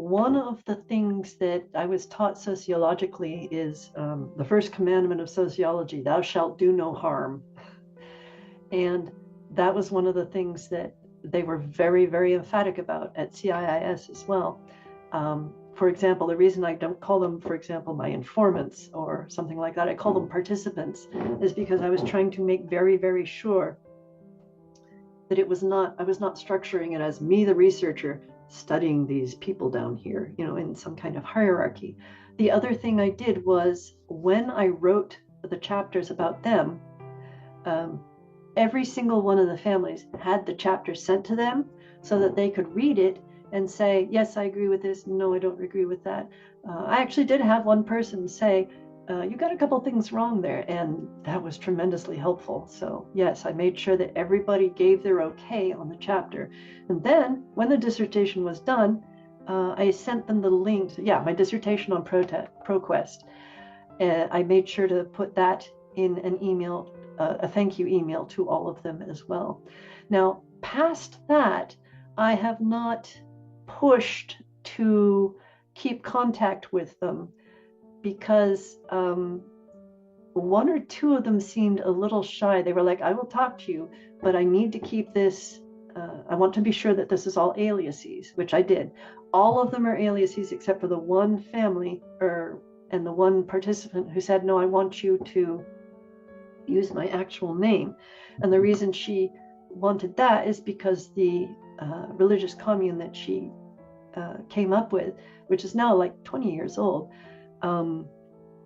one of the things that I was taught sociologically is the first commandment of sociology, thou shalt do no harm. And that was one of the things that they were very, very emphatic about at CIIS as well. For example, the reason I don't call them, for example, my informants or something like that, I call them participants, is because I was trying to make very, very sure that I was not structuring it as me, the researcher, studying these people down here, in some kind of hierarchy. The other thing I did was when I wrote the chapters about them, every single one of the families had the chapter sent to them so that they could read it and say, yes, I agree with this. No, I don't agree with that. I actually did have one person say, you got a couple things wrong there. And that was tremendously helpful. So yes, I made sure that everybody gave their okay on the chapter. And then when the dissertation was done, I sent them the link. My dissertation on ProQuest. I made sure to put that in an email, a thank you email to all of them as well. Now, past that, I have not pushed to keep contact with them because one or two of them seemed a little shy. They were like, I will talk to you, but I need to keep this, I want to be sure that this is all aliases, which I did. All of them are aliases except for the one family and the one participant who said, no, I want you to use my actual name. And the reason she wanted that is because the religious commune that she came up with, which is now like 20 years old,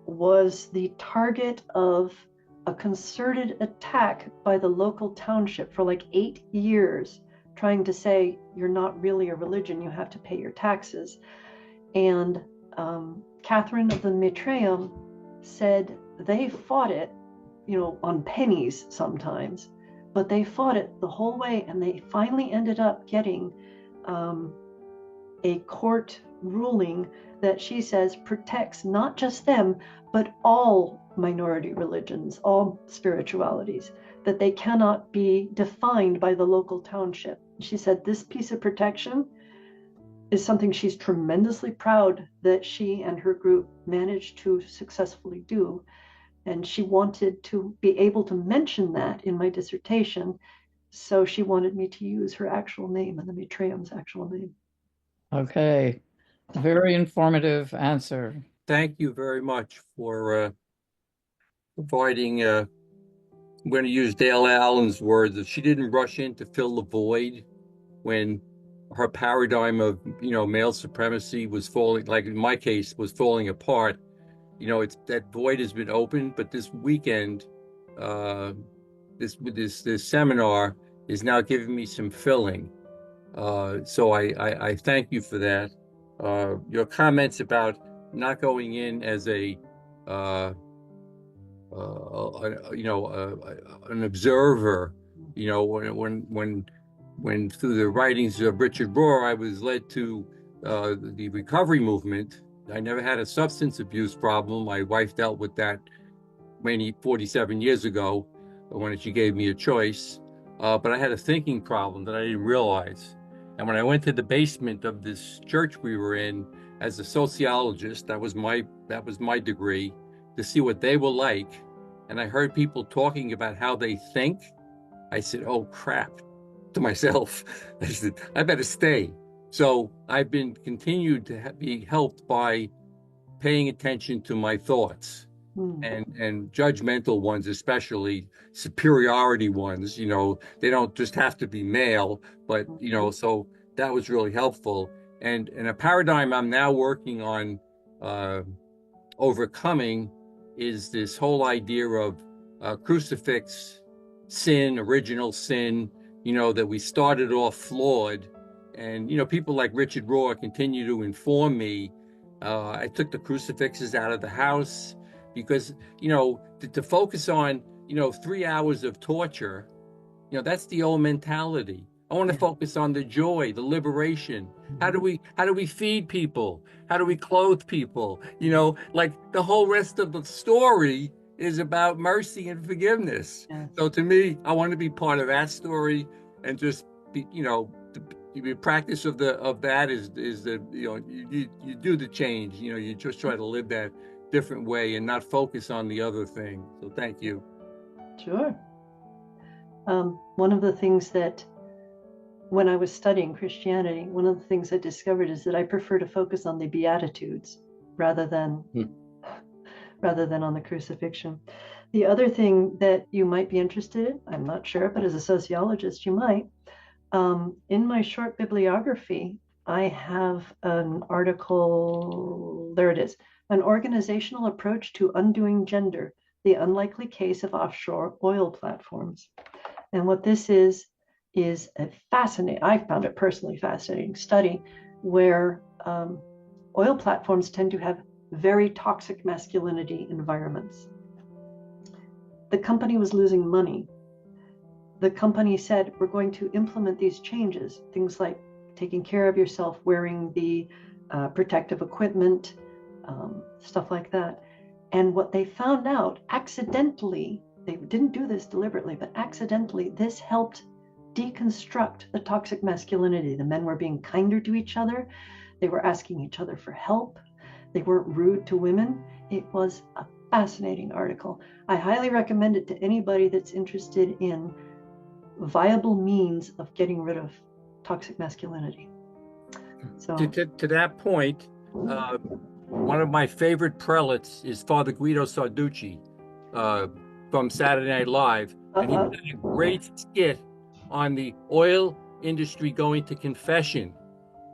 was the target of a concerted attack by the local township for like 8 years, trying to say, you're not really a religion, you have to pay your taxes. And Catherine of the Matriarchy said they fought it, on pennies sometimes, but they fought it the whole way, and they finally ended up getting a court ruling that she says protects not just them, but all minority religions, all spiritualities, that they cannot be defined by the local township. She said this piece of protection is something she's tremendously proud that she and her group managed to successfully do. And she wanted to be able to mention that in my dissertation. So she wanted me to use her actual name and the Matriarch's actual name. Okay. Very informative answer. Thank you very much for providing, I'm going to use Dale Allen's words, that she didn't rush in to fill the void when her paradigm of, male supremacy was falling, like in my case, was falling apart. It's that void has been opened, but this weekend, this seminar is now giving me some filling. So I thank you for that. Your comments about not going in as an observer, when through the writings of Richard Rohr, I was led to the recovery movement. I never had a substance abuse problem. My wife dealt with that 47 years ago when she gave me a choice. But I had a thinking problem that I didn't realize. And when I went to the basement of this church we were in as a sociologist, that was my degree, to see what they were like. And I heard people talking about how they think. I said, oh, crap, to myself. I said, I better stay. So I've been continued to be helped by paying attention to my thoughts and judgmental ones, especially superiority ones. They don't just have to be male, but, so that was really helpful. And a paradigm I'm now working on overcoming is this whole idea of crucifix sin, original sin, that we started off flawed. And, people like Richard Rohr continue to inform me. I took the crucifixes out of the house because, to focus on, 3 hours of torture, that's the old mentality. I want to focus on the joy, the liberation. How do we feed people? How do we clothe people? Like the whole rest of the story is about mercy and forgiveness. Yes. So to me, I want to be part of that story and just be, the practice of that is the, you do the change. You just try to live that different way and not focus on the other thing. So thank you. Sure. One of the things that, when I was studying Christianity, one of the things I discovered is that I prefer to focus on the Beatitudes rather than on the crucifixion. The other thing that you might be interested in, I'm not sure, but as a sociologist, you might. In my short bibliography, I have an article, there it is, An Organizational Approach to Undoing Gender, the Unlikely Case of Offshore Oil Platforms. And what this is a fascinating, I found it personally fascinating study where oil platforms tend to have very toxic masculinity environments. The company was losing money. The company said, we're going to implement these changes, things like taking care of yourself, wearing the protective equipment, stuff like that. And what they found out accidentally, they didn't do this deliberately, but accidentally, this helped deconstruct the toxic masculinity. The men were being kinder to each other. They were asking each other for help. They weren't rude to women. It was a fascinating article. I highly recommend it to anybody that's interested in viable means of getting rid of toxic masculinity. So to that point, one of my favorite prelates is Father Guido Sarducci from Saturday Night Live, and he did a great skit on the oil industry going to confession.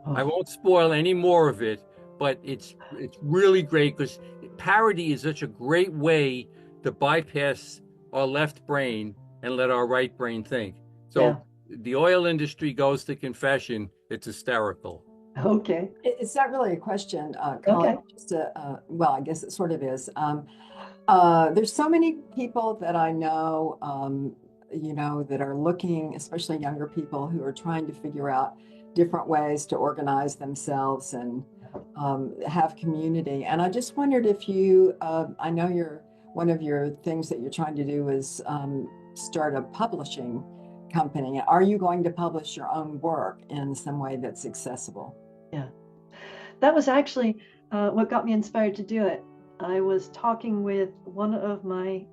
I won't spoil any more of it, but it's really great because parody is such a great way to bypass our left brain and let our right brain think. So the oil industry goes to confession. It's hysterical. Okay. It's not really a question, Colin. Okay. Just well, I guess it sort of is. There's so many people that I know, that are looking, especially younger people who are trying to figure out different ways to organize themselves and have community. And I just wondered if you, I know one of your things that you're trying to do is start a publishing company. Are you going to publish your own work in some way that's accessible? Yeah, that was actually what got me inspired to do it. I was talking with one of my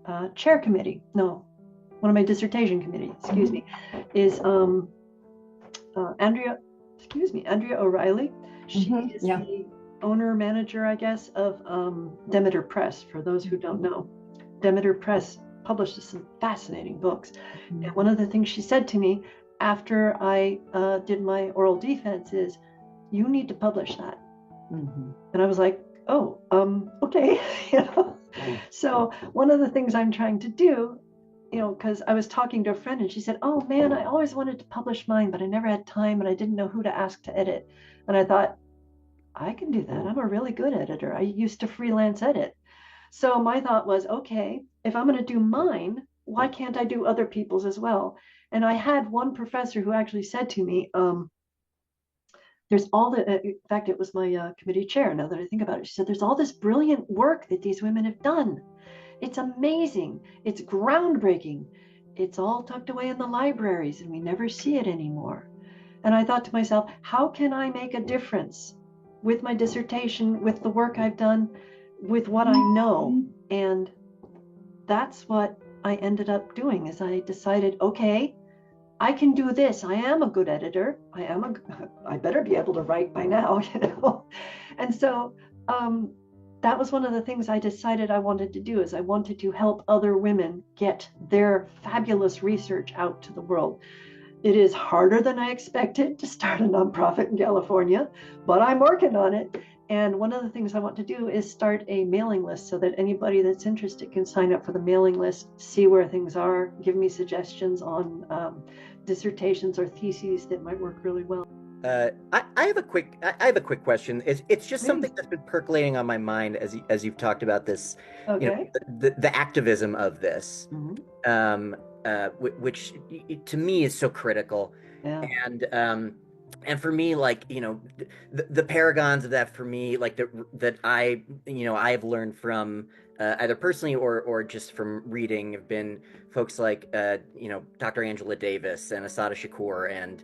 one of my dissertation committee, is Andrea O'Reilly. She is the owner manager, I guess, of Demeter Press. For those who don't know, Demeter Press published some fascinating books. And one of the things she said to me after I did my oral defense is, you need to publish that. And I was like, oh, okay. So one of the things I'm trying to do, because I was talking to a friend and she said, oh man, I always wanted to publish mine, but I never had time and I didn't know who to ask to edit. And I thought, I can do that. I'm a really good editor. I used to freelance edit. So my thought was, okay, if I'm going to do mine, why can't I do other people's as well? And I had one professor who actually said to me, in fact, it was my committee chair, now that I think about it, she said, there's all this brilliant work that these women have done. It's amazing. It's groundbreaking. It's all tucked away in the libraries and we never see it anymore. And I thought to myself, how can I make a difference with my dissertation, with the work I've done, with what I know? And that's what I ended up doing, is I decided, okay, I can do this. I am a good editor. I better be able to write by now, And so that was one of the things I decided I wanted to do, is I wanted to help other women get their fabulous research out to the world. It is harder than I expected to start a nonprofit in California, but I'm working on it. And one of the things I want to do is start a mailing list so that anybody that's interested can sign up for the mailing list, see where things are, give me suggestions on dissertations or theses that might work really well. I have a quick question. It's just something that's been percolating on my mind as you've talked about this, the activism of this, which to me is so critical. Yeah. And for me, like, the paragons of that for me, like that I have learned from either personally or just from reading, have been folks like Dr. Angela Davis and Asada Shakur and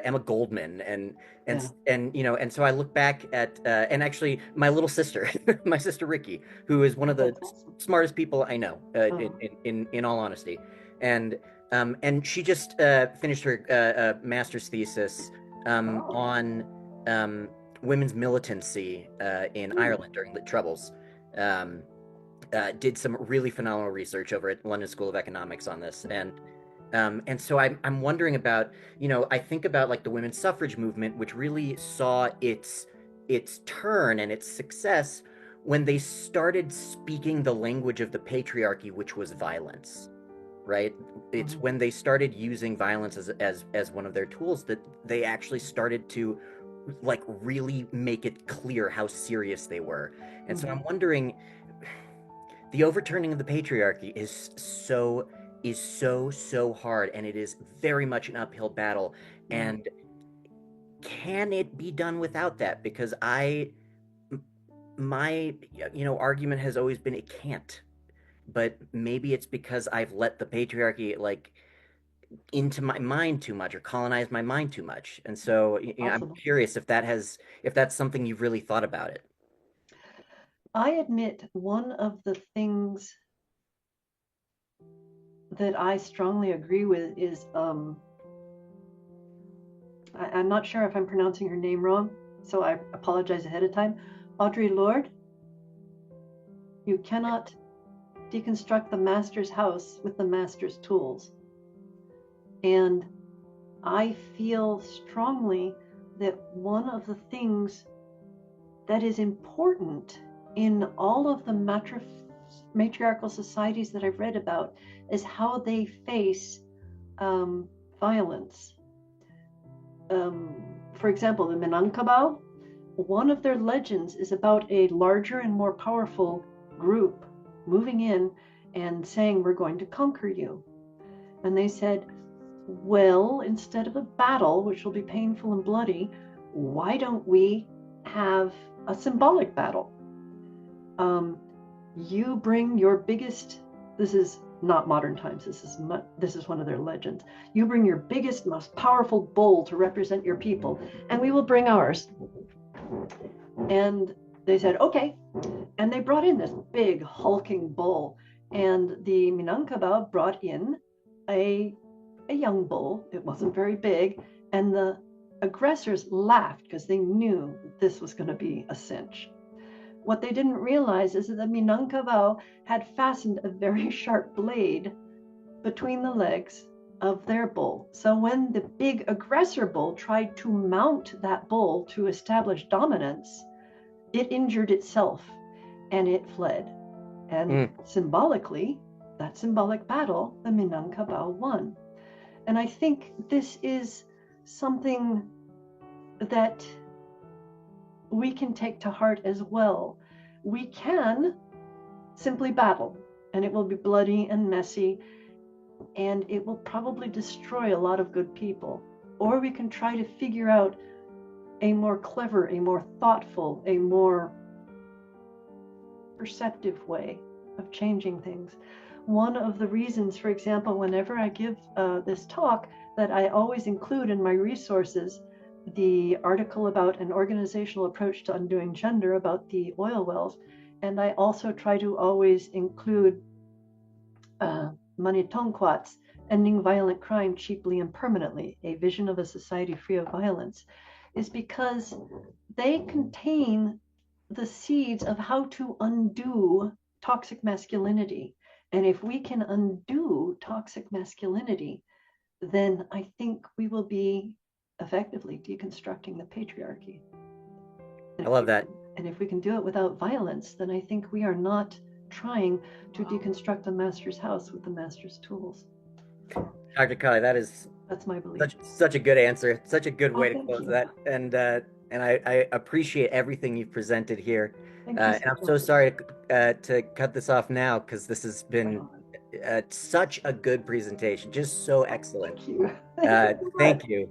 Emma Goldman and so I look back at and actually my little sister, my sister Ricky, who is one of the smartest people I know, in all honesty, and she just finished her master's thesis on women's militancy in Ireland during the Troubles. Did some really phenomenal research over at London School of Economics on this, and so I'm wondering about, I think about like the women's suffrage movement, which really saw its turn and its success when they started speaking the language of the patriarchy, which was violence, right? It's when they started using violence as one of their tools that they actually started to like really make it clear how serious they were. And so I'm wondering, the overturning of the patriarchy is so hard, and it is very much an uphill battle. And can it be done without that? Because my argument has always been it can't. But maybe it's because I've let the patriarchy like into my mind too much or colonize my mind too much. And so I'm curious if that's something you've really thought about it. I admit one of the things that I strongly agree with is I'm not sure if I'm pronouncing her name wrong, so I apologize ahead of time. Audre Lorde, you cannot deconstruct the master's house with the master's tools. And I feel strongly that one of the things that is important in all of the matriarchal societies that I've read about is how they face violence. For example, the Minangkabau, one of their legends is about a larger and more powerful group moving in and saying, we're going to conquer you. And they said, well, instead of a battle, which will be painful and bloody, why don't we have a symbolic battle? You bring your biggest, this is not modern times, this is one of their legends. You bring your biggest, most powerful bull to represent your people, and we will bring ours. And they said, okay. And they brought in this big hulking bull, and the Minangkabau brought in a young bull. It wasn't very big, and the aggressors laughed because they knew this was going to be a cinch. What they didn't realize is that the Minangkabau had fastened a very sharp blade between the legs of their bull. So when the big aggressor bull tried to mount that bull to establish dominance, it injured itself and it fled. And symbolically, that symbolic battle, the Minangkabau won. And I think this is something that we can take to heart as well. We can simply battle, and it will be bloody and messy, and it will probably destroy a lot of good people. Or we can try to figure out a more clever, a more thoughtful, a more perceptive way of changing things. One of the reasons, for example, whenever I give this talk, that I always include in my resources the article about an organizational approach to undoing gender about the oil wells. And I also try to always include Manitonquat's Ending Violent Crime Cheaply and Permanently, a vision of a society free of violence, is because they contain the seeds of how to undo toxic masculinity. And if we can undo toxic masculinity, then I think we will be effectively deconstructing the patriarchy. I love that. And if we can do it without violence, then I think we are not trying to deconstruct the master's house with the master's tools. Dr. Kelly, that's my belief. Such a good answer, such a good way to close you. that. And I appreciate everything you've presented here. And I'm so sorry to cut this off now, because this has been such a good presentation, just so excellent. Thank you. Thank you.